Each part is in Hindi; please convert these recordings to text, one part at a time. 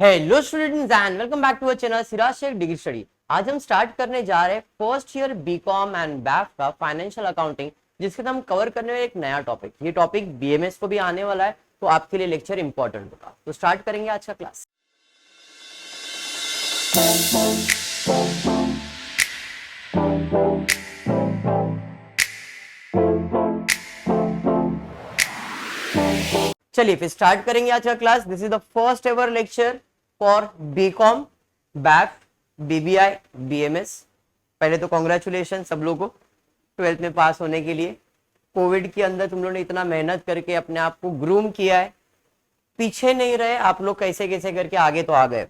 Hello students and welcome back to our channel Siraj Shaikh degree study. आज हम स्टार्ट करने जा रहे हैं first year BCom and BAF का फाइनेंशियल अकाउंटिंग, जिसके हम कवर करने वाले एक नया टॉपिक। ये टॉपिक बीएमएस को भी आने वाला है, तो आपके लिए लेक्चर इंपॉर्टेंट होगा। तो स्टार्ट करेंगे आज का क्लास। चलिए फिर स्टार्ट करेंगे आज का class. This is the first ever lecture for BCom, BAF, BBI, BMS. पहले तो कॉन्ग्रेचुलेशन सब लोगों को 12th में पास होने के लिए। कोविड के अंदर तुम लोगों ने इतना मेहनत करके अपने आप को ग्रूम किया है, पीछे नहीं रहे आप लोग, कैसे कैसे करके आगे तो आ गए।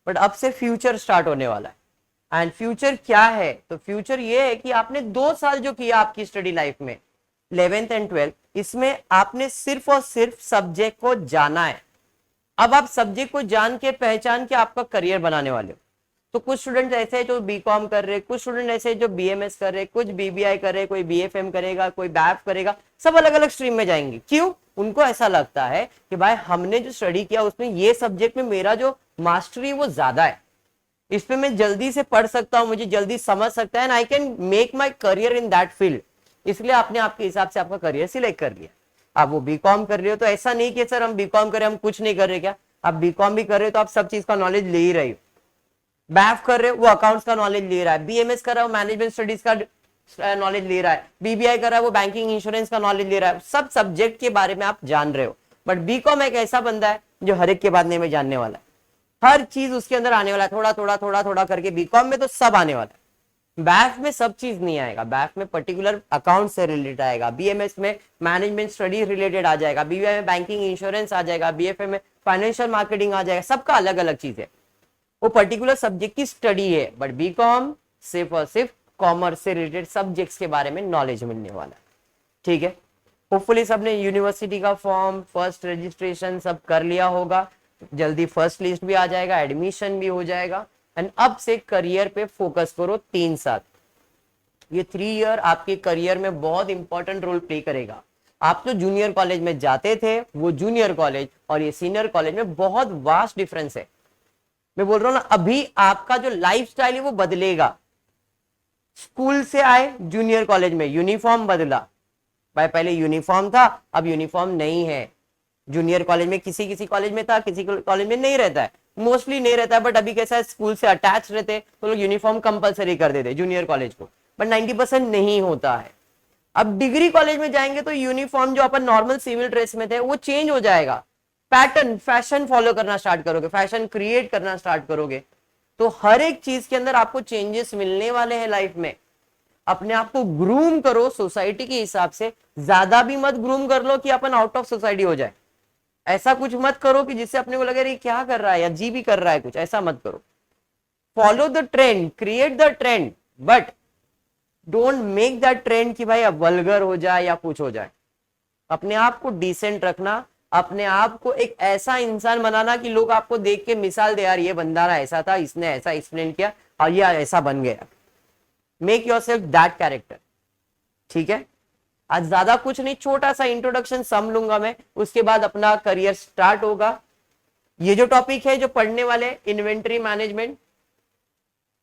बट अब से फ्यूचर स्टार्ट होने वाला है। एंड फ्यूचर क्या है? तो फ्यूचर ये है कि आपने 2 साल जो किया आपकी स्टडी लाइफ में 11th एंड 12th, इसमें आपने सिर्फ और सिर्फ सब्जेक्ट को जाना है। अब आप सब्जेक्ट को जान के पहचान के आपका करियर बनाने वाले हो। तो कुछ स्टूडेंट ऐसे हैं जो बीकॉम कर रहे, कुछ स्टूडेंट ऐसे हैं जो बीएमएस कर रहे, कुछ बीबीआई कर रहे, कोई बीएफएम करेगा, कोई बैफ करेगा। सब अलग अलग स्ट्रीम में जाएंगे। क्यों? उनको ऐसा लगता है कि भाई हमने जो स्टडी किया उसमें ये सब्जेक्ट में मेरा जो मास्टरी वो ज्यादा है, इस पे मैं जल्दी से पढ़ सकता हूँ, मुझे जल्दी समझ सकता है, and I can make my career in that field. इसलिए आपने आपके हिसाब से आपका करियर सिलेक्ट कर लिया। आप वो बीकॉम कर रहे हो तो ऐसा नहीं कि सर हम बीकॉम कर रहे हम कुछ नहीं कर रहे। क्या आप बीकॉम भी कर रहे हो तो आप सब चीज का नॉलेज ले ही रहे हो। बैफ कर रहे हो वो अकाउंट्स का नॉलेज ले रहा है, बीएमएस कर रहा है वो मैनेजमेंट स्टडीज का नॉलेज ले रहा है, बीबीआई कर रहा है वो बैंकिंग इंश्योरेंस का नॉलेज ले रहा है। सब सब्जेक्ट के बारे में आप जान रहे हो। बट बीकॉम एक ऐसा बंदा है जो हर एक के बारे में जानने वाला है, हर चीज उसके अंदर आने वाला है, थोड़ा थोड़ा थोड़ा थोड़ा करके। बीकॉम में तो सब आने वाला है, बैफ में सब चीज नहीं आएगा। बैफ में पर्टिकुलर अकाउंट से रिलेटेड आएगा, बीएमएस में मैनेजमेंट स्टडी रिलेटेड आ जाएगा, बीबीआई में बैंकिंग इंश्योरेंस आ जाएगा, बीएफए में फाइनेंशियल मार्केटिंग आ जाएगा। सबका अलग अलग चीज है, वो पर्टिकुलर सब्जेक्ट की स्टडी है। बट बीकॉम सिर्फ और सिर्फ कॉमर्स से रिलेटेड सब्जेक्ट्स के बारे में नॉलेज मिलने वाला है। ठीक है, होपफुली सबने यूनिवर्सिटी का फॉर्म, फर्स्ट रजिस्ट्रेशन सब कर लिया होगा। जल्दी फर्स्ट लिस्ट भी आ जाएगा, एडमिशन भी हो जाएगा। एंड अब से करियर पे फोकस करो 3 साल। ये 3 ईयर आपके करियर में बहुत इंपॉर्टेंट रोल प्ले करेगा। आप तो जूनियर कॉलेज में जाते थे, वो जूनियर कॉलेज और ये सीनियर कॉलेज में बहुत वास्ट डिफरेंस है। मैं बोल रहा हूं ना, अभी आपका जो लाइफ स्टाइल है वो बदलेगा। स्कूल से आए जूनियर कॉलेज में यूनिफॉर्म बदला। भाई पहले यूनिफॉर्म था, अब यूनिफॉर्म नहीं है। जूनियर कॉलेज में किसी किसी कॉलेज में था, किसी कॉलेज में नहीं रहता है, मोस्टली नहीं रहता है। बट अभी कैसा है, स्कूल से अटैच रहते तो लोग यूनिफॉर्म कंपलसरी कर देते जूनियर कॉलेज को, बट 90% नहीं होता है। अब डिग्री कॉलेज में जाएंगे तो यूनिफॉर्म जो अपन नॉर्मल सिविल ड्रेस में थे वो चेंज हो जाएगा। पैटर्न, फैशन फॉलो करना स्टार्ट करोगे, फैशन क्रिएट करना स्टार्ट करोगे। तो हर एक चीज के अंदर आपको चेंजेस मिलने वाले हैं लाइफ में। अपने आप को ग्रूम करो सोसाइटी के हिसाब से। ज्यादा भी मत ग्रूम कर लो कि अपन आउट ऑफ सोसाइटी हो जाए। ऐसा कुछ मत करो कि जिससे अपने को लगे ये क्या कर रहा है या जी भी कर रहा है कुछ, ऐसा मत करो। Follow the trend, create the trend, but don't make that trend कि भाई अब वल्गर हो जाए या कुछ हो जाए। अपने आप को डिसेंट रखना, अपने आप को एक ऐसा इंसान बनाना कि लोग आपको देख के मिसाल दे, यार ये बंदा ऐसा था, इसने ऐसा एक्सप्लेन किया और ये ऐसा बन गया। Make yourself that character. ठीक है, आज ज्यादा कुछ नहीं, छोटा सा इंट्रोडक्शन सम लूंगा मैं, उसके बाद अपना करियर स्टार्ट होगा। ये जो टॉपिक है जो पढ़ने वाले इन्वेंटरी मैनेजमेंट,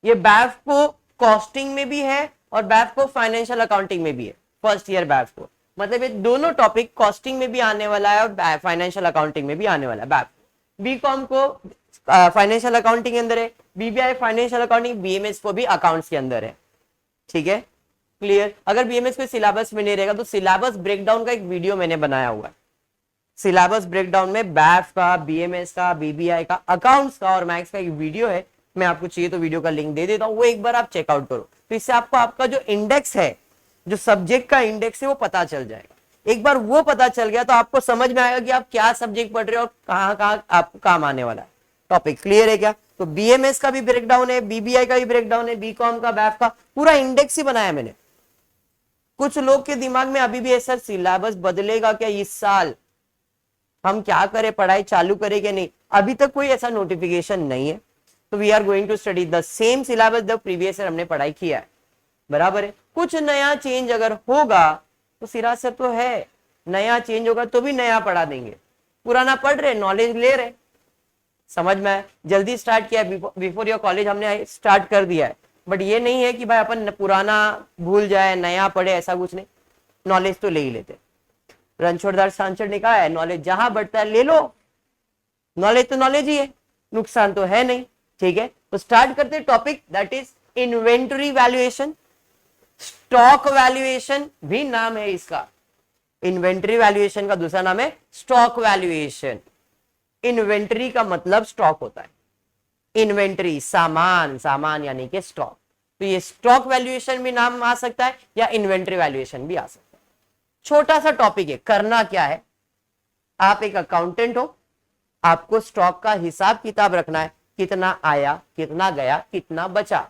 ये बैफ को कॉस्टिंग में भी है और बैफ को फाइनेंशियल अकाउंटिंग में भी है। फर्स्ट ईयर बैफ को, मतलब ये दोनों टॉपिक कॉस्टिंग में भी आने वाला है और फाइनेंशियल अकाउंटिंग में भी आने वाला है। बैफ बीकॉम को फाइनेंशियल अकाउंटिंग के अंदर है, बीबीआई फाइनेंशियल अकाउंटिंग, बीएमएस को भी अकाउंट्स के अंदर है। ठीक है, क्लियर। अगर बीएमएस को सिलेबस में नहीं रहेगा तो सिलेबस ब्रेकडाउन का एक वीडियो मैंने बनाया हुआ है। सिलेबस ब्रेकडाउन में बैफ का, बीएमएस का, बीबीआई का, अकाउंट्स का और मैथ्स का एक वीडियो है। मैं आपको चाहिए तो वीडियो का लिंक दे देता हूं, वो एक बार आप चेकआउट करो। तो इससे आपको आपका जो इंडेक्स है, जो सब्जेक्ट का इंडेक्स है, वो पता चल जाएगा। एक बार वो पता चल गया तो आपको समझ में आएगा कि आप क्या सब्जेक्ट पढ़ रहे हो और कहां कहां आपको काम आने वाला है। टॉपिक क्लियर है क्या? तो बीएमएस का भी ब्रेकडाउन है, बीबीआई का भी ब्रेकडाउन है, बीकॉम का, बैफ का, पूरा इंडेक्स ही बनाया मैंने। कुछ लोग के दिमाग में अभी भी है, सर सिलेबस बदलेगा क्या इस साल, हम क्या करें, पढ़ाई चालू करें कि नहीं? अभी तक कोई ऐसा नोटिफिकेशन नहीं है। तो we are going to study the same syllabus the previous year हमने पढ़ाई किया है, बराबर है। कुछ नया चेंज अगर होगा तो सिरा सर तो है, नया चेंज होगा तो भी नया पढ़ा देंगे। पुराना पढ़ रहे, नॉलेज ले रहे, समझ में आया? जल्दी स्टार्ट किया, बिफोर योर कॉलेज हमने स्टार्ट कर दिया है, बट ये नहीं है कि भाई अपन पुराना भूल जाए नया पढ़े, ऐसा कुछ नहीं, नॉलेज तो ले ही लेते। रणछोड़दास सांसद ने कहा है नॉलेज जहां बढ़ता है ले लो, नॉलेज तो नॉलेज ही है, नुकसान तो है नहीं। ठीक है, तो स्टार्ट करते topic, that is inventory valuation. Stock valuation भी नाम है इसका, इन्वेंटरी वैल्यूएशन का दूसरा नाम है स्टॉक वैल्यूएशन। इन्वेंटरी का मतलब स्टॉक होता है, इन्वेंटरी सामान, सामान यानी कि स्टॉक, तो ये स्टॉक वैल्यूएशन भी नाम आ सकता है या इन्वेंटरी वैल्यूएशन भी आ सकता है। छोटा सा टॉपिक है, करना क्या है, आप एक अकाउंटेंट हो, आपको स्टॉक का हिसाब किताब रखना है, कितना आया, कितना गया, कितना बचा,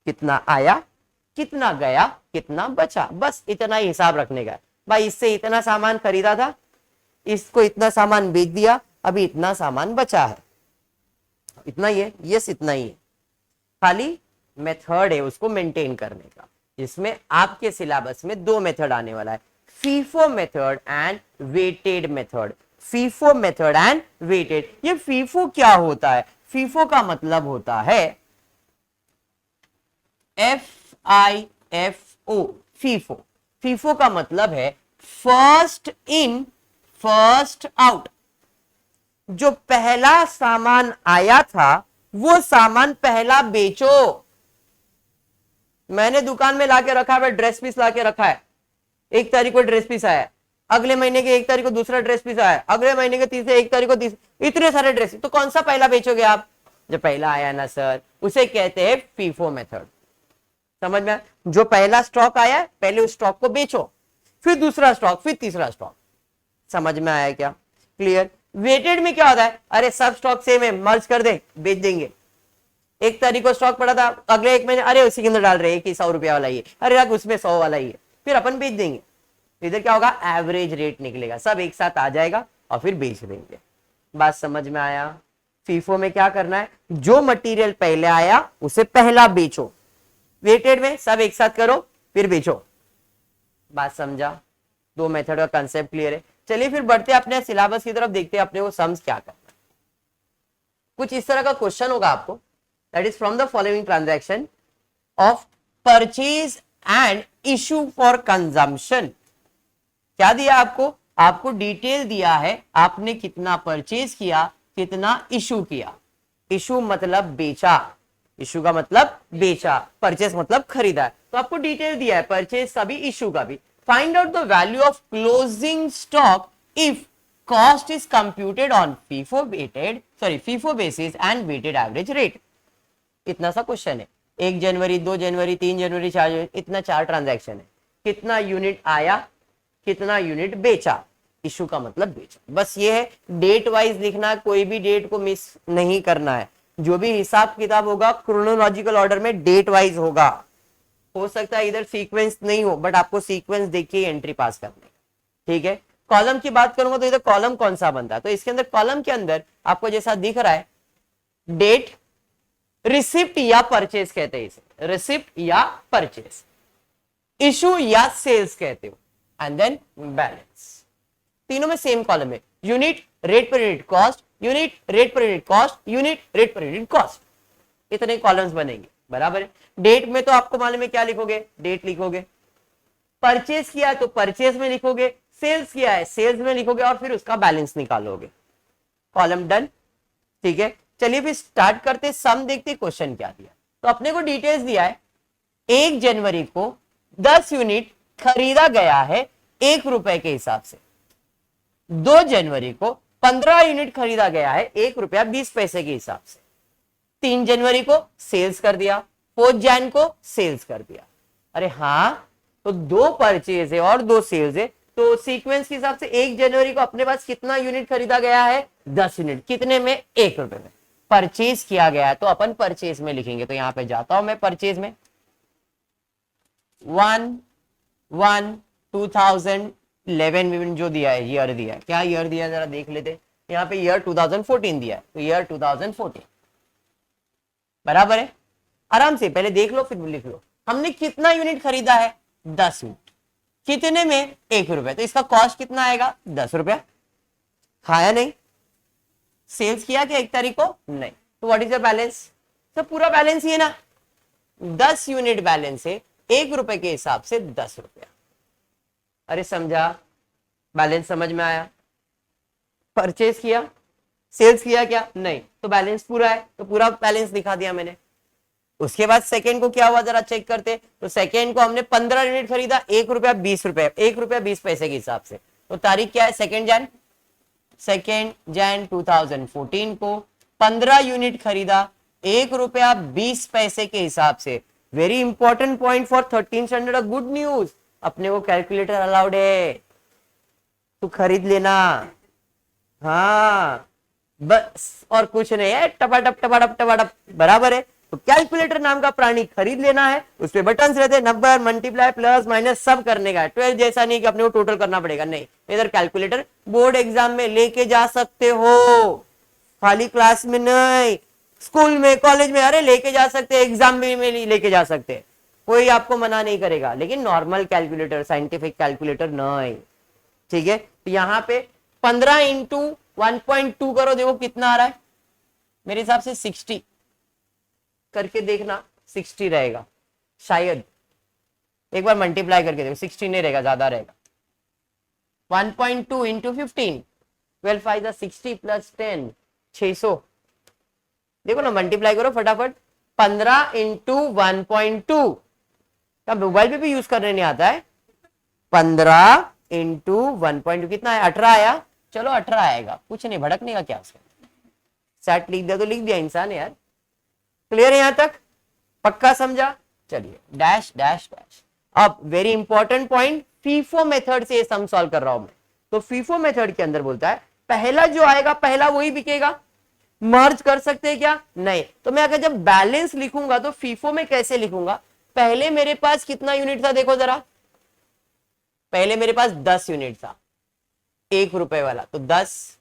कितना आया, कितना गया, कितना बचा, बस इतना ही हिसाब रखने का है। भाई इससे इतना सामान खरीदा था, इसको इतना सामान बेच दिया, अभी इतना सामान बचा है, इतना ही है, यस इतना ही है। खाली मेथड है उसको मेंटेन करने का, जिसमें आपके सिलेबस में दो मेथड आने वाला है, FIFO method and weighted method. FIFO method and weighted. ये फीफो क्या होता है? फीफो का मतलब होता है FIFO, फीफो। फीफो का मतलब है फर्स्ट इन फर्स्ट आउट। जो पहला सामान आया था वो सामान पहला बेचो। मैंने दुकान में लाके रखा है, ड्रेस पीस लाके रखा है, 1 तारीख को ड्रेस पीस आया, अगले महीने के 1 तारीख को दूसरा ड्रेस पीस आया, अगले महीने के तीसरे 1 तारीख को इतने सारे ड्रेस, तो कौन सा पहला बेचोगे आप? जो पहला आया ना सर, उसे कहते हैं फीफो मेथड। समझ में? जो पहला स्टॉक आया है पहले उस स्टॉक को बेचो, फिर दूसरा स्टॉक, फिर तीसरा स्टॉक। समझ में आया क्या? क्लियर? वेटेड में क्या होता है? अरे सब स्टॉक सेम है, मर्ज कर दे, बेच देंगे। 1 तारीख को स्टॉक पड़ा था, अगले 1 महीने अरे उसी के अंदर डाल रहे हैं कि 100 रुपया वाला ही है, अरे यार उसमें 100 वाला ही है, फिर अपन बेच देंगे। इधर क्या होगा? एवरेज रेट निकलेगा, सब एक साथ आ जाएगा और फिर बेच देंगे। बात समझ में आया? फीफो में क्या करना है? जो मटेरियल पहले आया उसे पहला बेचो, वेटेड में सब एक साथ करो फिर बेचो। बात समझा? दो मेथड का कंसेप्ट क्लियर है। चलिए फिर बढ़ते अपने सिलेबस की तरफ, देखते हैं अपने को सम्स क्या करना है। कुछ इस तरह का क्वेश्चन होगा आपको, that is from the following transaction of purchase and issue for consumption. क्या दिया आपको? आपको डिटेल दिया है, आपने कितना परचेज किया, कितना इशू किया। इशू मतलब बेचा, इशू का मतलब बेचा, परचेज मतलब खरीदा। तो आपको डिटेल दिया है परचेज का भी इशू का भी। Find out the value of closing stock if cost is computed on FIFO basis and weighted average rate. इतना सा क्वेश्चन है। 1 जनवरी 2 जनवरी 3 जनवरी 4 जनवरी, इतना 4 ट्रांजैक्शन है। कितना यूनिट आया, कितना यूनिट बेचा, इशू का मतलब बेचा। बस ये है, डेट वाइज लिखना, कोई भी डेट को मिस नहीं करना है। जो भी हिसाब किताब होगा क्रोनोलॉजिकल ऑर्डर में डेट वाइज होगा। हो सकता है इधर सीक्वेंस नहीं हो, बट आपको सीक्वेंस देख के एंट्री पास करनी है। ठीक है, कॉलम की बात करूंगा तो इधर कॉलम कौन सा बनता है? तो इसके अंदर कॉलम के अंदर आपको जैसा दिख रहा है, डेट, रिसिप्ट या परचेज कहते हैं इसे, रिसिप्ट या परचेज, इशू या सेल्स कहते हो, एंड देन बैलेंस। तीनों में सेम कॉलम है। Unit, rate per unit cost, unit, rate per unit cost, unit, rate per unit cost. इतने कॉलम्स बनेंगे, बराबर है। डेट में तो आपको मालूम है क्या लिखोगे? डेट लिखोगे। परचेज किया है तो परचेज में लिखोगे, सेल्स किया है सेल्स में लिखोगे, और फिर उसका बैलेंस निकालोगे। Column done. ठीक है, चलिए फिर स्टार्ट करते, सम देखते क्वेश्चन क्या दिया। तो अपने को डिटेल्स दिया है, 1 जनवरी को 10 यूनिट खरीदा गया है 1 रुपए के हिसाब से। 2 जनवरी को 15 यूनिट खरीदा गया है 1 रुपया 20 पैसे के हिसाब से। 3 जनवरी को सेल्स कर दिया, 4 जैन को सेल्स कर दिया। अरे हाँ, तो 2 परचेज है और 2 सेल्स है, तो सीक्वेंस के हिसाब से 1 जनवरी को अपने पास कितना यूनिट खरीदा गया है? 10 यूनिट। कितने में? 1 रुपए में। परचेज किया गया है तो अपन परचेज में लिखेंगे। तो यहां पे जाता हूं मैं परचेज में, 1/1/2011 में जो दिया है, ईयर दिया है, क्या ईयर दिया है जरा देख लेते। यहाँ पे ईयर 2014 दिया है, तो ईयर 2014 बराबर है। आराम से पहले देख लो फिर लिख लो। हमने कितना यूनिट खरीदा है? 10 यूनिट। कितने में? 1 रुपए। तो इसका कॉस्ट कितना आएगा? 10 रुपया। खाया नहीं? सेल्स किया क्या 1 तारीख को? नहीं। तो व्हाट इज द बैलेंस? तो पूरा बैलेंस ही है ना, 10 यूनिट बैलेंस है, 1 रुपए के हिसाब से 10 रुपया। अरे समझा? बैलेंस समझ में आया? परचेज किया, सेल्स किया क्या? नहीं, तो बैलेंस पूरा है, तो पूरा बैलेंस दिखा दिया मैंने। उसके बाद सेकेंड को क्या हुआ जरा चेक करते। तो सेकेंड को हमने 15 यूनिट खरीदा, 1 रुपया 20 रुपए, 1 रुपया 20 पैसे के हिसाब से। तो तारीख क्या है? 2 जैन 2014 को 15 यूनिट खरीदा, 1 रुपया 20 पैसे के हिसाब से। Very important point for 13 standard, good news, अपने को कैलकुलेटर अलाउड है, तू खरीद लेना। हाँ बस, और कुछ नहीं है, टपाटप टपाटप टपाटप बराबर है। तो कैलकुलेटर नाम का प्राणी खरीद लेना है, उसपे बटन्स रहते हैं, नंबर, मल्टीप्लाई, प्लस माइनस सब करने का है। 12 जैसा नहीं कि अपने को टोटल करना पड़ेगा, नहीं। इधर कैलकुलेटर बोर्ड एग्जाम में लेके जा सकते हो, खाली क्लास में नहीं, स्कूल में, कॉलेज में, अरे लेके जा सकते हैं, एग्जाम में लेके जा सकते हैं, कोई आपको मना नहीं करेगा। लेकिन नॉर्मल कैलकुलेटर, साइंटिफिक कैलकुलेटर नहीं, ठीक है। तो यहाँ पे 15 इंटू 1.2 करो, देखो कितना आ रहा है। मेरे हिसाब से 60 करके देखना, 60 रहेगा शायद, एक बार मल्टीप्लाई करके देखो, 60 नहीं रहेगा, ज्यादा रहेगा। 1.2 इंटू 15, 12 5 60 प्लस 10 600, देखो ना, मल्टीप्लाई करो फटाफट। 15 इंटू 1.2, क्या मोबाइल पे भी यूज करने नहीं आता है? 15 इंटू 1.2 कितना है? 18 आया, चलो 18 आएगा, कुछ नहीं, भड़कने का क्या उसका। सेट लिख दिया तो लिख दिया इंसान यार। क्लियर है यहां तक? पक्का समझा? चलिए डैश डैश डैश। अब very important point, FIFO method से ये सम सॉल्व कर रहा हूं मैं। तो फीफो मेथड के अंदर बोलता है पहला जो आएगा पहला वही बिकेगा। मर्ज कर सकते हैं क्या? नहीं। तो मैं अगर जब बैलेंस लिखूंगा तो फीफो में कैसे लिखूंगा? पहले मेरे पास कितना यूनिट था देखो जरा, पहले मेरे पास 10 यूनिट था, 1 रुपए वाला, तो 10।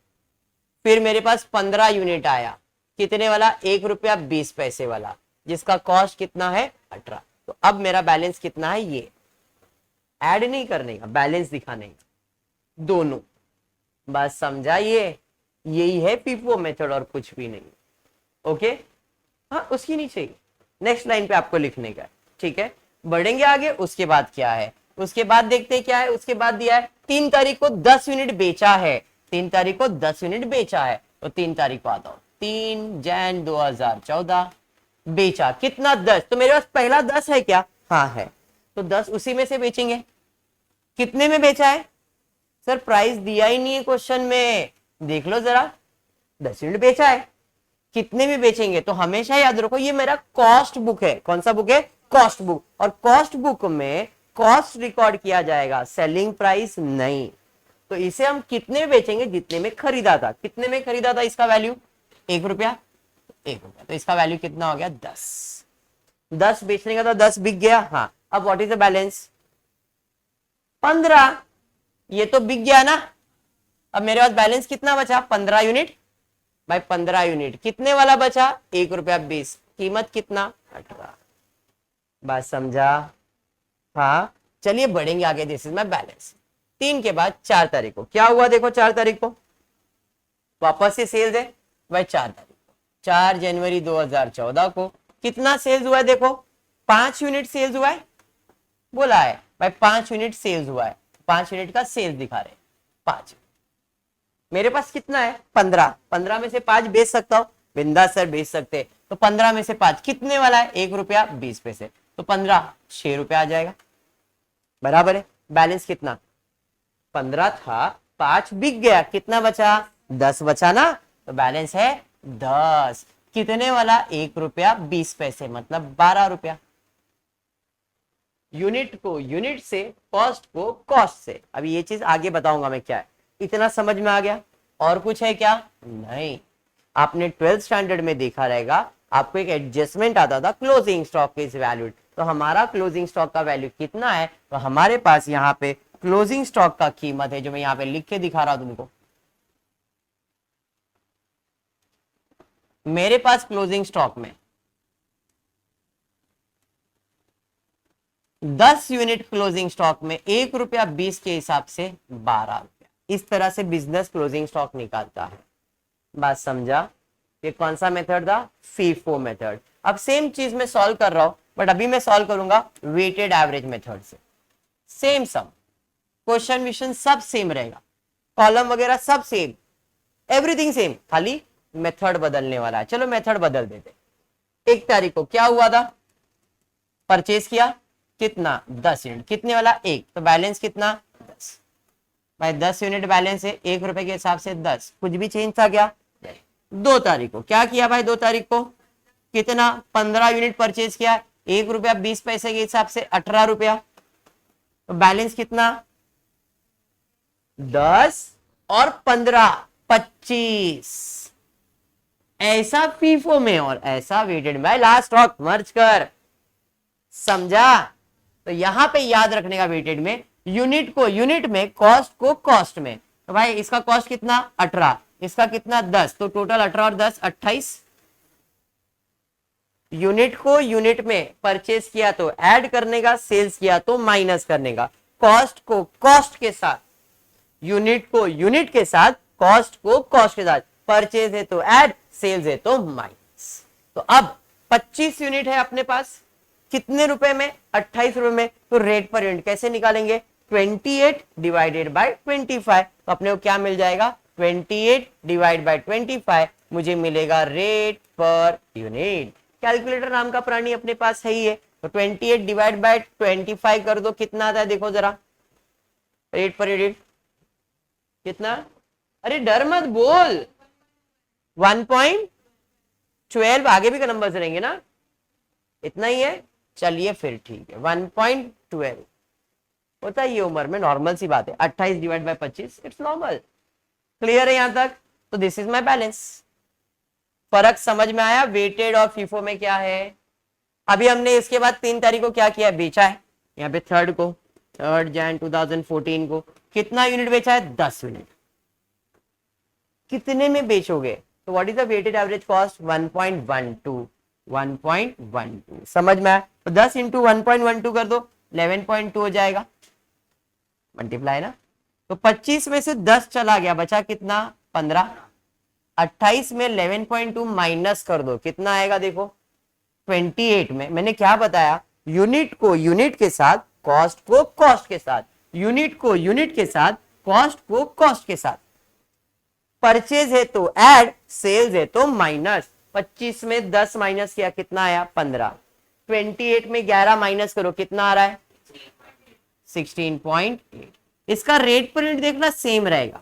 फिर मेरे पास 15 यूनिट आया, कितने वाला? 1 रुपया 20 पैसे वाला, जिसका कॉस्ट कितना है? 18। तो अब मेरा बैलेंस कितना है? ये ऐड नहीं करने का, बैलेंस दिखाने का, दोनों। बस समझा? ये यही है फीफो मेथड और कुछ भी नहीं। ओके, हाँ उसकी नहीं चाहिए, नेक्स्ट लाइन पे आपको लिखने का है, ठीक है। बढ़ेंगे आगे, उसके बाद क्या है? उसके बाद देखते हैं क्या है। उसके बाद दिया है 3 तारीख को 10 यूनिट बेचा है, 3 तारीख को 10 यूनिट बेचा है। तो 3 तारीख को आता हूं, 3 जैन 2014 बेचा कितना? 10। तो मेरे पास पहला 10 है क्या? हाँ है, तो 10 उसी में से बेचेंगे। कितने में बेचा है? सर प्राइस दिया ही नहीं है क्वेश्चन में, देख लो जरा, 10 यूनिट बेचा है, कितने में बेचेंगे? तो हमेशा याद रखो ये मेरा कॉस्ट बुक है। कौन सा बुक है? Cost book. और कॉस्ट बुक में कॉस्ट रिकॉर्ड किया जाएगा, सेलिंग प्राइस नहीं। तो इसे हम कितने में बेचेंगे? जितने में खरीदा था। कितने में खरीदा था? इसका वैल्यू 1 रुपया, 1 रुपया, तो इसका वैल्यू कितना हो गया? 10। 10 बेचने का था, 10 बिक गया। हाँ, अब व्हाट इज द बैलेंस? 15। ये तो बिक गया ना, अब मेरे पास बैलेंस कितना बचा? 15 यूनिट। भाई 15 यूनिट कितने वाला बचा? 1 रुपया 20, कीमत कितना? 18। बात समझा? हाँ चलिए बढ़ेंगे आगे। This is my balance. 3 के बाद 4 तारीख को क्या हुआ देखो। 4 तारीख को वापस से सेल्स है भाई। 4 तारीख को, 4 जनवरी 2014 को कितना सेल्स हुआ है देखो? 5 यूनिट सेल्स हुआ है, बोला है भाई 5 यूनिट सेल्स हुआ है। 5 यूनिट का सेल्स दिखा रहे, 5। मेरे पास कितना है? 15। 15 में से 5 बेच सकता हूं, बिंदास सर बेच सकते। तो 15 में से 5 कितने वाला है? 1 रुपया 20 पैसे। तो 15 6 रुपया आ जाएगा, बराबर है। बैलेंस कितना? 15 था, 5 बिक गया, कितना बचा? 10 बचा ना, तो बैलेंस है 10। कितने वाला? 1 रुपया 20 पैसे, मतलब 12 रुपया। यूनिट को यूनिट से, कॉस्ट को कॉस्ट से। अभी ये चीज आगे बताऊंगा मैं क्या है। इतना समझ में आ गया? और कुछ है क्या? नहीं। आपने 12th स्टैंडर्ड में देखा रहेगा, आपको एक एडजस्टमेंट आता था, क्लोजिंग स्टॉक इज वैल्यूड। तो हमारा क्लोजिंग स्टॉक का वैल्यू कितना है? तो हमारे पास यहाँ पे क्लोजिंग स्टॉक का कीमत है, जो मैं यहाँ पे लिख के दिखा रहा हूं तुमको। मेरे पास क्लोजिंग स्टॉक में 10 यूनिट क्लोजिंग स्टॉक में 1 रुपया 20 के हिसाब से 12 रुपया। इस तरह से बिजनेस क्लोजिंग स्टॉक निकालता है। बात समझा? ये कौन सा मेथड था? FIFO method. अब सेम चीज में सॉल्व कर रहा हूं, बट अभी मैं सॉल्व करूंगा वेटेड एवरेज मेथड से। सेम सम, क्वेश्चन विशन सब सेम रहेगा, कॉलम वगैरह सब सेम, एवरीथिंग सेम, खाली मेथड बदलने वाला है। चलो मेथड बदल देते। 1 तारीख को क्या हुआ था? परचेज किया, कितना? 10 यूनिट। कितने वाला? 1। तो बैलेंस कितना? 10। भाई 10 यूनिट बैलेंस है, 1 रुपए के हिसाब से 10। कुछ भी चेंज था क्या? 2 तारीख को क्या किया भाई? 2 तारीख को कितना? 15 यूनिट परचेज किया, 1 रुपया 20 पैसे के हिसाब से 18 रुपया। तो बैलेंस कितना? 10 और 15, 25। ऐसा फीफो में और ऐसा वेटेड में। लास्ट स्टॉक मर्ज कर, समझा? तो यहां पे याद रखने का वेटेड में यूनिट को यूनिट में, कॉस्ट को कॉस्ट में। तो भाई इसका कॉस्ट कितना? 18, इसका कितना? 10। तो टोटल 18 और 10 28। यूनिट को यूनिट में परचेज किया तो ऐड करने का, सेल्स किया तो माइनस करने का। कॉस्ट को कॉस्ट के साथ, यूनिट को यूनिट के साथ, कॉस्ट को कॉस्ट के साथ। परचेज है तो ऐड, सेल्स है तो माइनस। तो अब 25 यूनिट है अपने पास, कितने रुपए में? 28 रुपए में। तो रेट पर यूनिट कैसे निकालेंगे? 28 डिवाइडेड बाय 25। तो अपने को क्या मिल जाएगा? 28 डिवाइड बाय 25 मुझे मिलेगा रेट पर यूनिट। कैलकुलेटर नाम का प्राणी अपने पास है ही है, तो 28 डिवाइड बाय 25 कर दो, कितना आता है देखो जरा। रेट पर यूनिट कितना? अरे डर मत बोल, 1.12। आगे भी का नंबर रहेंगे ना, इतना ही है। चलिए फिर ठीक है, 1.12 होता है ये उम्र में, नॉर्मल सी बात है। 28 divide by 25, it's normal. Clear है यहां तक? तो दिस इज माय बैलेंस। फर्क समझ में आया वेटेड और फीफो में क्या है? अभी हमने इसके बाद 3 तारीख को क्या किया? बेचा है। यहाँ पे 3 को, 3 जैन 2014 को कितना यूनिट बेचा है? 10 यूनिट। कितने में बेचोगे? तो what is the weighted average cost? 1.12। 1.12 समझ में आया? तो 10 इंटू 1.12 कर दो, 11.2 हो जाएगा, मल्टीप्लाई ना। तो 25 में से 10 चला गया, बचा कितना? 15। 28 में 11.2 माइनस कर दो, कितना आएगा देखो? 28 में मैंने क्या बताया? यूनिट को यूनिट के साथ, कॉस्ट को कॉस्ट के साथ, यूनिट को यूनिट के साथ, कॉस्ट को कॉस्ट के साथ। परचेज है तो ऐड, सेल्स है तो माइनस। 25 में 10 माइनस किया, कितना आया? 15। 28 में 11 माइनस करो, कितना आ रहा है? 16.8। इसका रेट पर यूनिट देखना सेम रहेगा।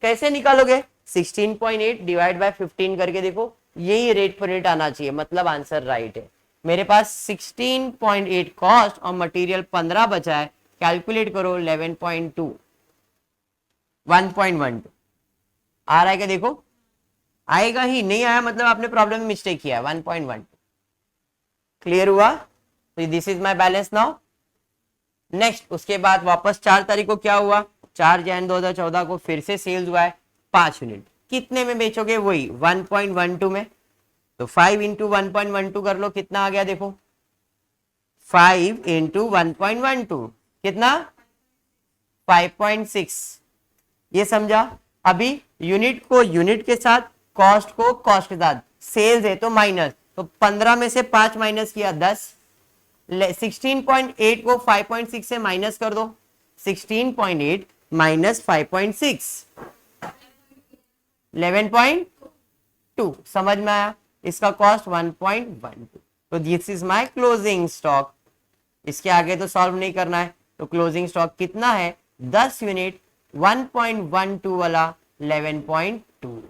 कैसे निकालोगे? 16.8 डिवाइड बाय 15 करके देखो, यही रेट पर यूनिट आना चाहिए, मतलब आंसर राइट है। मेरे पास 16.8 कॉस्ट और मटेरियल 15 बचा है। कैलकुलेट करो, 11.2, 1.12 आ रहा है क्या देखो? आएगा ही, नहीं आया मतलब आपने प्रॉब्लम में मिस्टेक किया है। 1.12 क्लियर हुआ? तो this is my balance now. Next उसके बाद वापस 4 तारीख को क्या हुआ? 4 जैन 2014 को फिर से सेल्स हुआ है 5 यूनिट। कितने में बेचोगे? वही 1.12 में। तो 5 इंटू 1.12 कर लो, कितना आ गया देखो? 5 इंटू 1.12 कितना? 5.6। ये समझा? अभी यूनिट को यूनिट के साथ, कॉस्ट को कॉस्ट के साथ, सेल्स है तो माइनस। तो 15 में से 5 माइनस किया, 10। 16.8 को 5.6 से माइनस कर दो, 16.8 माइनस 5.6, 11.2। समझ में आया? इसका कॉस्ट 1.12। तो this is my closing stock. इसके आगे तो सॉल्व नहीं करना है। तो क्लोजिंग स्टॉक कितना है? 10 यूनिट, 1.12 वाला 11.2,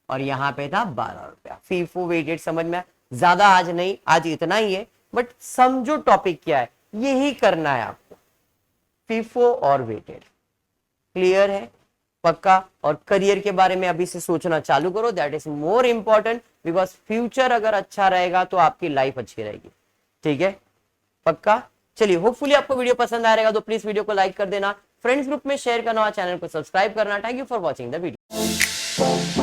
और यहां पे था 12 रुपया। फीफो वेटेड समझ में? ज्यादा आज नहीं, आज इतना ही है, बट समझो टॉपिक क्या है, यही करना है आपको, फीफो और वेटेड। क्लियर है? पक्का? और करियर के बारे में अभी से सोचना चालू करो, that is more important, because future अगर अच्छा रहेगा तो आपकी लाइफ अच्छी रहेगी। ठीक है? पक्का? चलिए, होपफुली आपको वीडियो पसंद आ रहेगा तो प्लीज वीडियो को लाइक कर देना, फ्रेंड्स ग्रुप में शेयर करना और चैनल को सब्सक्राइब करना। Thank you for watching the video.